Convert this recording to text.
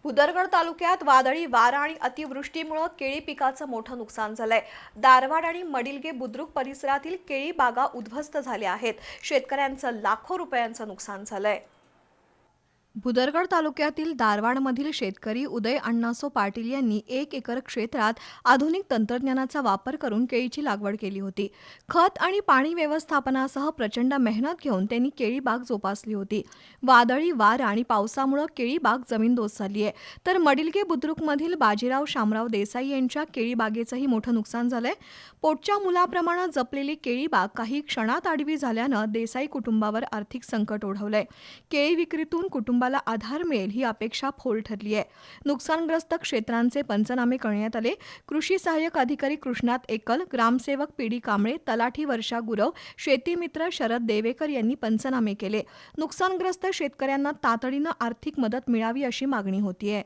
भुदरगड तालुक्यात वादळी वारा आणि अतिवृष्टीमुळे केळी पिकाचं मोठं नुकसान झालंय। दारवाड आणि मडिलगे बुद्रुक परिसरातील केळी बागा उद्ध्वस्त झाल्या आहेत। शेतकऱ्यांचं लाखो रुपयांचं नुकसान झालंय। भुदरगड तालुक्यातील दारवाडमधील शेतकरी उदय अण्णासो पाटील यांनी 1 एकर क्षेत्रात आधुनिक तंत्रज्ञानाचा वापर करून केळीची लागवड केली होती। खत आणि पाणी व्यवस्थापनासह प्रचंड मेहनत घेऊन त्यांनी केळी बाग जोपासली होती। वादळी वारा आणि पावसामुळे केळी बाग जमीनदोस्त झाली आहे। तर मडिलगे बुद्रुकमधील बाजीराव शामराव देसाई यांच्या केळी बागेचंही मोठं नुकसान झालंय। पोटच्या मुलाप्रमाणे जपलेली केळी बाग काही क्षणात आडवी झाल्यानं देसाई कुटुंबावर आर्थिक संकट ओढवलंय। केळी विक्रीतून कुटुंबाला आधार मिळेल ही अपेक्षा फोल ठरली आहे। नुकसानग्रस्त क्षेत्रांचे पंचनामे करण्यात आले। कृषी सहाय्यक अधिकारी कृष्णात एकल, ग्रामसेवक पीडी कांबळे, तलाठी वर्षा गुरव, शेती मित्र शरद देवेकर यांनी पंचनामे केले। नुकसानग्रस्त शेतकऱ्यांना तातडीनं आर्थिक मदत मिळावी अशी मागणी होतीये।